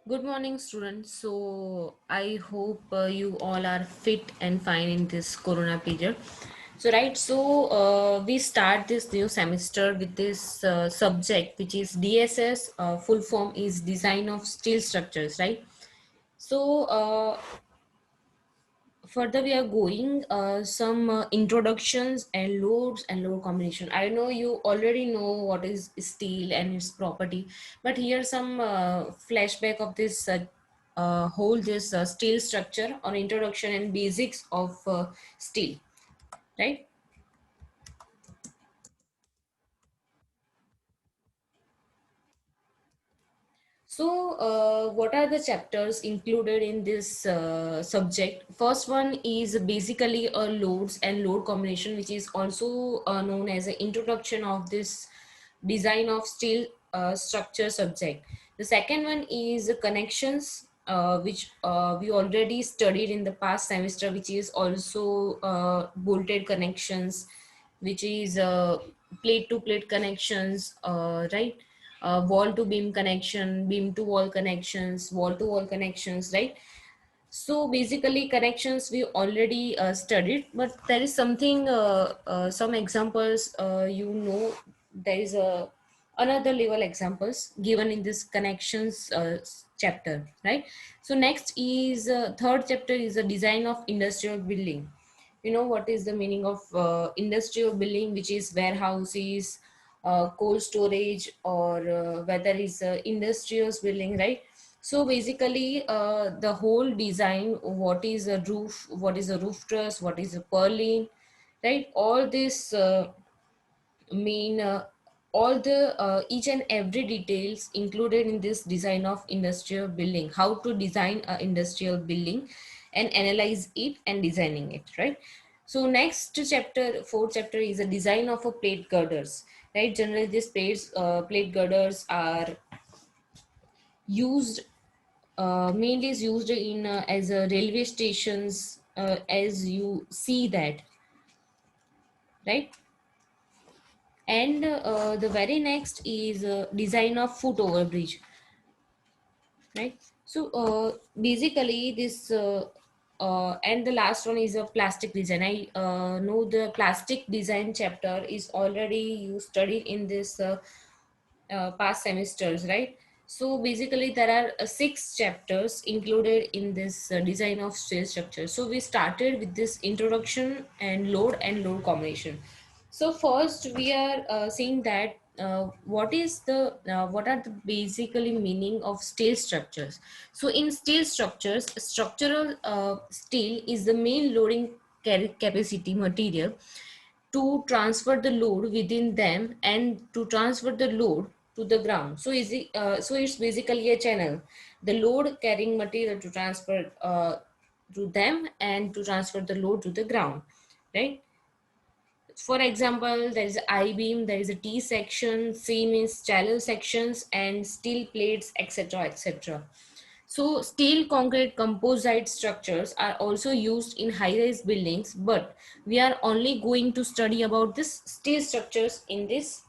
Good morning, students. So, I hope you all are fit and fine in this Corona period. We start this new semester with this subject, which is DSS. Full form is Design of Steel Structures, right? So, further we are going some introductions and loads and load combination. I know you already know what is steel and its property, but here some flashback of this whole this steel structure or introduction and basics of steel, right? What are the chapters included in this subject? First one is basically a loads and load combination, which is also known as an introduction of this design of steel structure subject. The second one is connections, which we already studied in the past semester, which is also bolted connections, which is plate to plate connections, right? Wall to beam connection, beam to wall connections, wall to wall connections, right? So basically connections we already studied, but there is something, some examples, there is a another level examples given in this connections chapter, right? So next is third chapter is the design of industrial building. You know what is the meaning of industrial building, which is warehouses, cold storage, or whether it's industrial building, right? So basically the whole design, what is a roof, what is a roof truss, what is a purlin, right? All this mean all the each and every details included in this design of industrial building, how to design a industrial building and analyze it and designing it, right? So next chapter, fourth chapter, is a design of a plate girders, right? Generally these plate girders are used, mainly is used in as a railway stations, as you see that, right? And the very next is design of foot over bridge, right? So basically this and the last one is a plastic design. I know the plastic design chapter is already you studied in this past semesters, right? So basically there are six chapters included in this design of steel structure. So we started with this introduction and load combination. So first we are seeing that what are the basically meaning of steel structures. So in steel structures, structural steel is the main loading capacity material to transfer the load within them and to transfer the load to the ground. So it's basically a channel, the load carrying material to transfer to them and to transfer the load to the ground, right? For example, there is I beam, there is a T section, C means channel sections, and steel plates, etc., etc. So, steel concrete composite structures are also used in high-rise buildings, but we are only going to study about this steel structures in this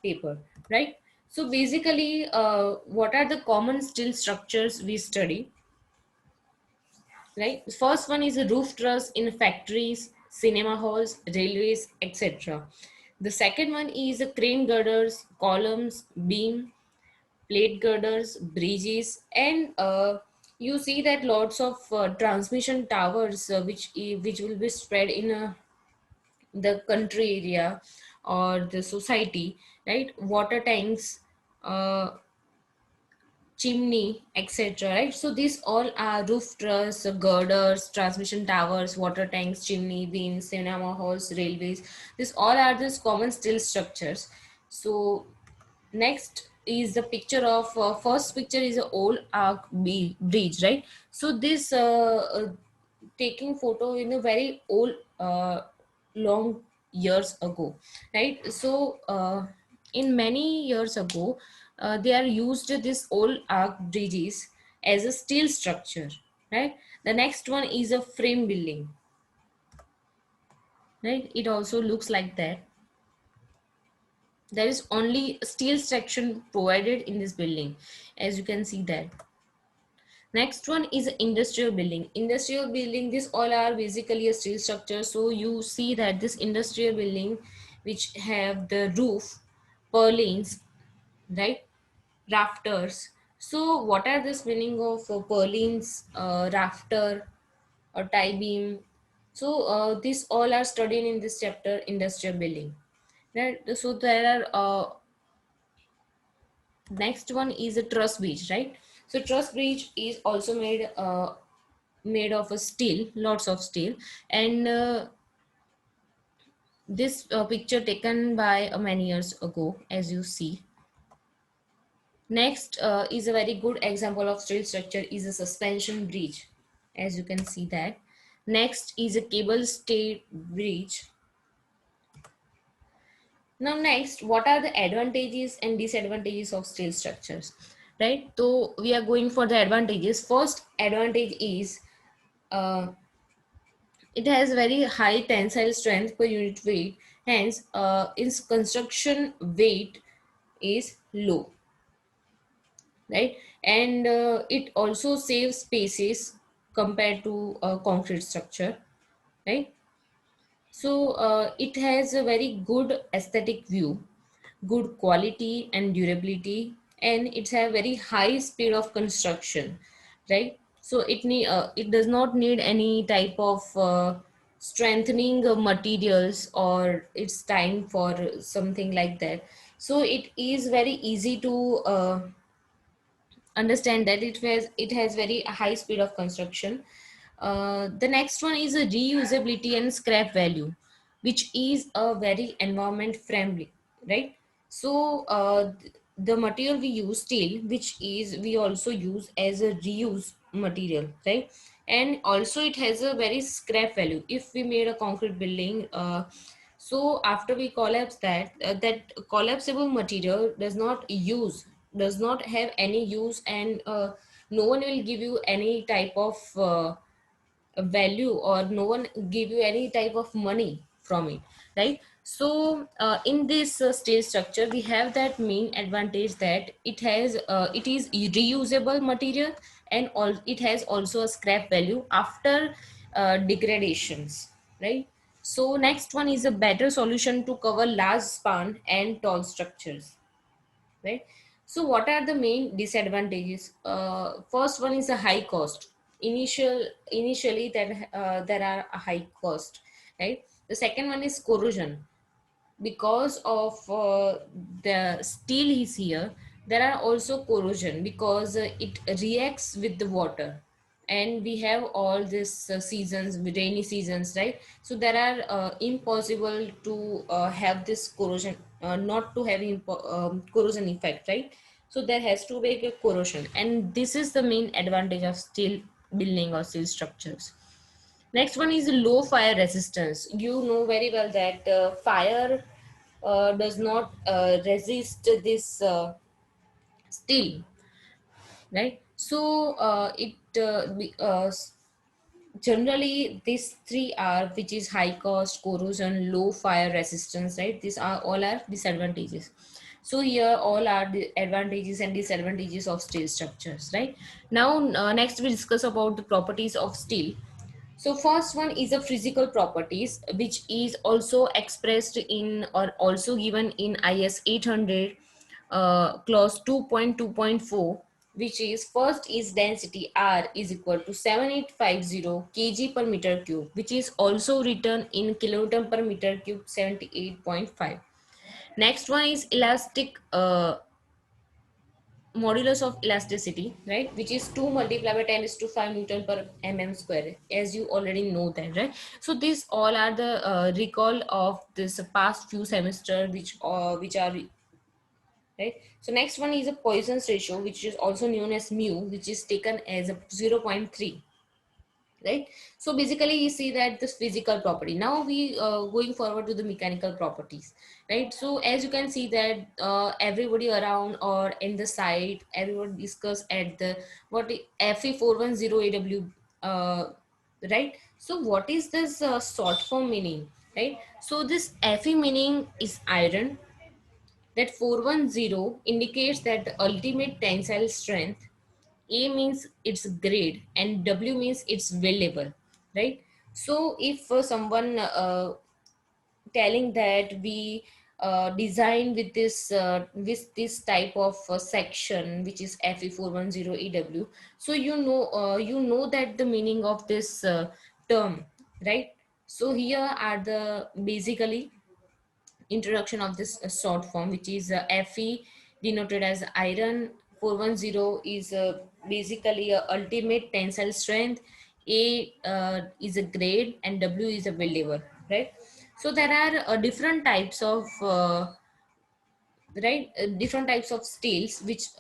paper, right? So, basically, what are the common steel structures we study? Right, first one is a roof truss in factories, cinema halls, railways, etc. The second one is a crane girders, columns, beam, plate girders, bridges, and you see that lots of transmission towers, which will be spread in the country area or the society, right? Water tanks, uh, chimney, etc. Right? So these all are roof truss, girders, transmission towers, water tanks, chimney, beams, cinema halls, railways. These all are these common steel structures. So next is the picture of first picture is a old bridge, right? So this taking photo in a very old long years ago, right? So in many years ago, they are used this old arc bridges as a steel structure, right? The next one is a frame building, right? It also looks like that. There is only a steel section provided in this building, as you can see that. Next one is industrial building. Industrial building, this all are basically a steel structure. So you see that this industrial building, which have the roof, purlins, right, rafters. So what are this meaning of purlins, rafter, or tie beam? So these all are studied in this chapter, industrial building. Right. So there are next one is a truss bridge, right? So truss bridge is also made of a steel, lots of steel, and this picture taken by many years ago, as you see. Next is a very good example of steel structure is a suspension bridge, as you can see that. Next is a cable stay bridge. Now next, what are the advantages and disadvantages of steel structures, right? So we are going for the advantages. First advantage is uh, it has very high tensile strength per unit weight, hence its construction weight is low, right? And it also saves spaces compared to a concrete structure, right? So it has a very good aesthetic view, good quality and durability, and it's a very high speed of construction, right? So it does not need any type of strengthening materials, or it's time for something like that. So it is very easy to understand that it has very high speed of construction. The next one is a reusability and scrap value, which is a very environment friendly, right? So the material we use steel, which is we also use as a reuse material, right? And also it has a very scrap value. If we made a concrete building, so after we collapse that, that collapsible material does not have any use, and no one will give you any type of value, or no one give you any type of money from it, right? So in this steel structure we have that main advantage that it is reusable material, and all it has also a scrap value after degradations, right? So next one is a better solution to cover large span and tall structures, right? So what are the main disadvantages? First one is a high cost. Initially that there are a high cost, right? The second one is corrosion. Because of the steel is here, there are also corrosion because it reacts with the water, and we have all these seasons, rainy seasons, right? So there are impossible to have this corrosion, not to have corrosion effect, right? So there has to be a corrosion, and this is the main advantage of steel building or steel structures. Next one is low fire resistance. You know very well that fire does not resist this steel, right? So generally these three are, which is high cost, corrosion, low fire resistance, right? These are all are disadvantages. So here all are the advantages and disadvantages of steel structures, right? Now next we discuss about the properties of steel. So first one is the physical properties, which is also expressed in or also given in IS 800 clause 2.2.4, which is first is density R is equal to 7850 kg per meter cube, which is also written in kilonewton per meter cube 78.5. Next one is elastic modulus of elasticity, right, which is 2 multiplied by 10 is to 5 newton per mm square, as you already know that, right? So these all are the recall of this past few semester, which are right. So next one is a Poisson's ratio, which is also known as mu, which is taken as a 0.3, right? So basically you see that this physical property. Now we going forward to the mechanical properties, right? So as you can see that everybody around or in the site, everyone discuss at the what Fe410 AW, right? So what is this short form meaning, right? So this Fe meaning is iron. That 410 indicates that the ultimate tensile strength, A means its grade and W means its valuable, right? So if someone telling that we design with this type of section which is FE410EW, so you know that the meaning of this term, right? So here are the basically introduction of this short form, which is Fe denoted as iron. 410 is basically a ultimate tensile strength. A is a grade and W is a build lever, right? So there are different types of different types of steels which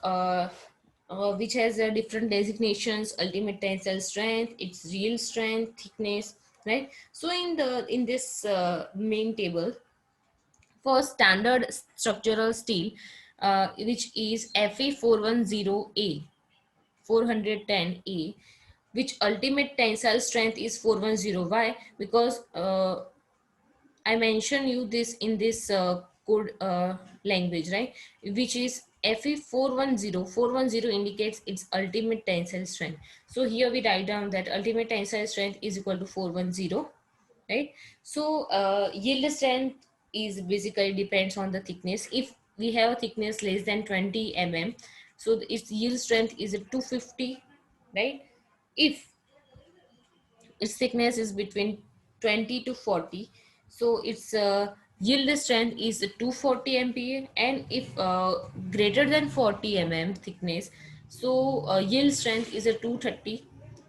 has different designations: ultimate tensile strength, its real strength, thickness, right? So in this main table, for standard structural steel, which is Fe410A, 410A, which ultimate tensile strength is 410. Why? Because I mentioned you this in this code language, right? Which is Fe410. 410 indicates its ultimate tensile strength. So here we write down that ultimate tensile strength is equal to 410, right? So yield strength is basically depends on the thickness. If we have a thickness less than 20 mm, so its yield strength is 250, right? If its thickness is between 20 to 40, so its yield strength is 240 MPa. And if greater than 40 mm thickness, so yield strength is a 230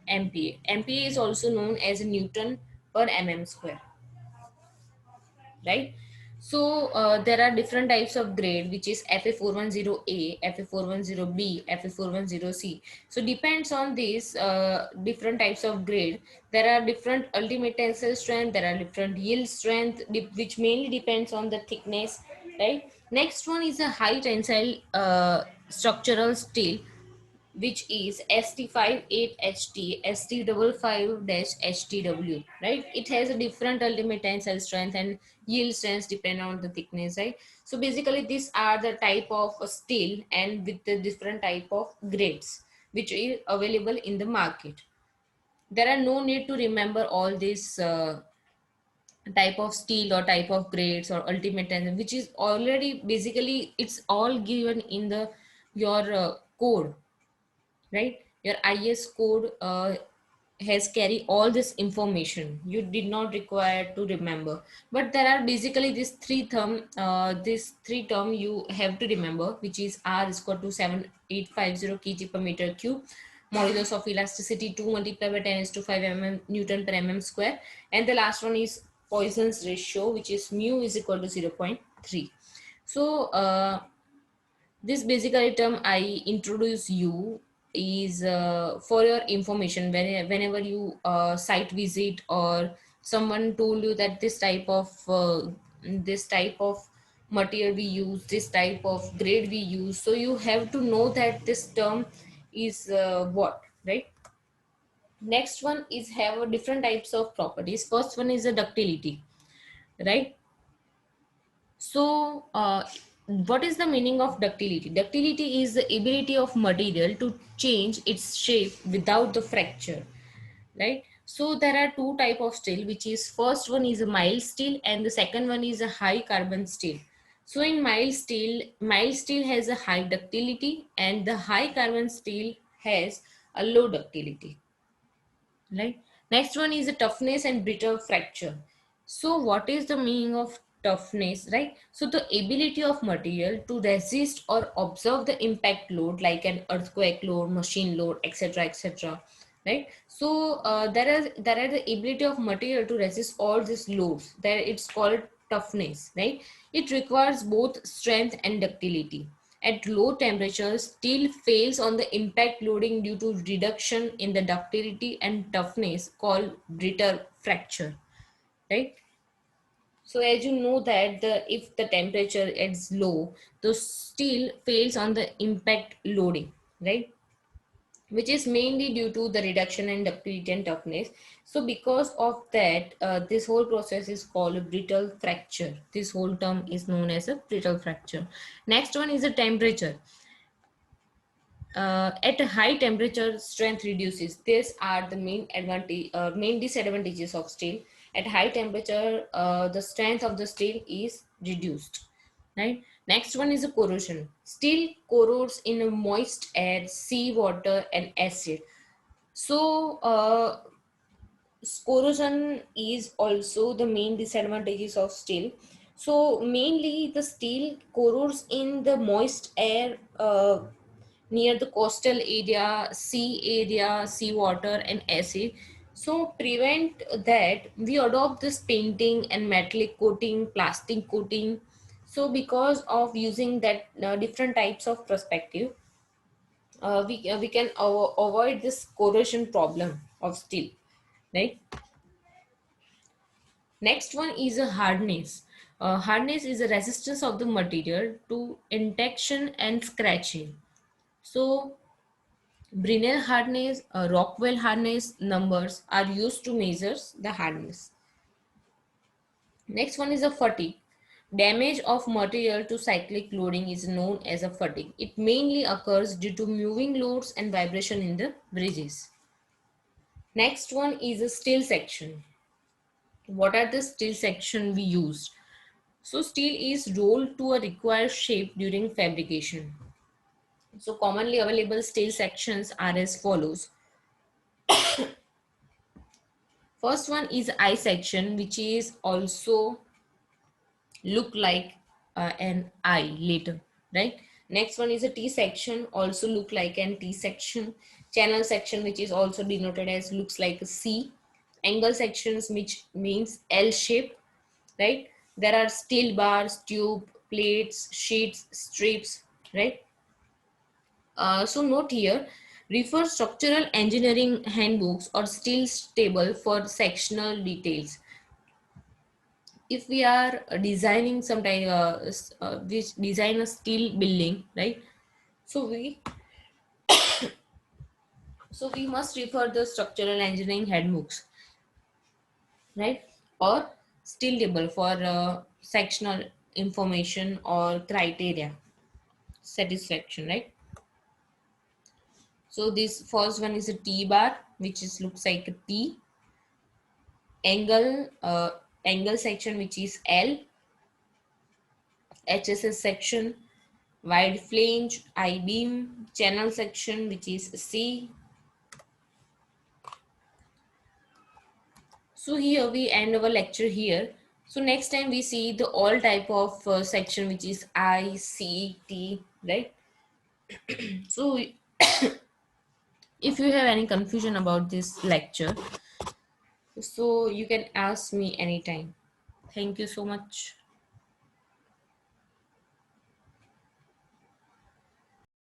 MPa. MPa is also known as Newton per mm square, right? So there are different types of grade, which is Fe410A, Fe410B, Fe410C. So depends on these different types of grade. There are different ultimate tensile strength, there are different yield strength, which mainly depends on the thickness, right? Next one is a high tensile structural steel, which is ST58HT, ST55-HTW, right? It has a different ultimate tensile strength and yield strength depending on the thickness, right? So basically these are the type of steel and with the different type of grades which is available in the market. There are no need to remember all these type of steel or type of grades or ultimate tensile, which is already basically it's all given in the your code, right? Your is code has carry all this information, you did not require to remember. But there are basically these three term you have to remember, which is R is equal to 7850 kg per meter cube, modulus of elasticity 2 multiplied by 10 is to 5 mm Newton per mm square, and the last one is Poisson's ratio, which is mu is equal to 0.3. So this basically term I introduce you is for your information. Whenever you site visit or someone told you that this type of material we use, this type of grade we use, so you have to know that this term is what, right? Next one is have a different types of properties. First one is the ductility, right? So, what is the meaning of ductility? Ductility is the ability of material to change its shape without the fracture, right? So there are two type of steel, which is first one is a mild steel and the second one is a high carbon steel. So in mild steel has a high ductility and the high carbon steel has a low ductility, right? Next one is the toughness and brittle fracture. So what is the meaning of toughness, right? So the ability of material to resist or absorb the impact load like an earthquake load, machine load, etc., etc., right? So there are the ability of material to resist all these loads, that it's called toughness, right? It requires both strength and ductility. At low temperatures, steel fails on the impact loading due to reduction in the ductility and toughness called brittle fracture, right? So as you know that if the temperature is low, the steel fails on the impact loading, right? Which is mainly due to the reduction in ductility and toughness. So because of that, this whole process is called a brittle fracture. This whole term is known as a brittle fracture. Next one is the temperature. at a high temperature, strength reduces. These are the main disadvantages of steel. At high temperature, the strength of the steel is reduced. Right. Next one is a corrosion. Steel corrodes in a moist air, sea water, and acid. So, corrosion is also the main disadvantages of steel. So mainly the steel corrodes in the moist air, near the coastal area, sea water, and acid. So prevent that, we adopt this painting and metallic coating, plastic coating. So because of using that different types of perspective, we can avoid this corrosion problem of steel, right? Next one is a hardness. Hardness is a resistance of the material to injection and scratching. So Brinell hardness, Rockwell hardness numbers are used to measure the hardness. Next one is a fatigue. Damage of material to cyclic loading is known as a fatigue. It mainly occurs due to moving loads and vibration in the bridges. Next one is a steel section. What are the steel section we used? So steel is rolled to a required shape during fabrication. So commonly available steel sections are as follows. First one is I section, which is also look like an I later, right? Next one is a T section, also look like an T section. Channel section, which is also denoted as looks like a C. Angle sections, which means L shape, right? There are steel bars, tube, plates, sheets, strips, right? So note here, refer structural engineering handbooks or steel table for sectional details. If we are designing some type, we design a steel building, right? So we must refer the structural engineering handbooks, right? Or steel table for sectional information or criteria satisfaction, right? So this first one is a T bar, which is looks like a T. Angle, angle section, which is L. HSS section, wide flange, I beam. Channel section, which is C. So here we end our lecture here. So next time we see the all type of section, which is I, C, T, right? So if you have any confusion about this lecture, so you can ask me anytime. Thank you so much.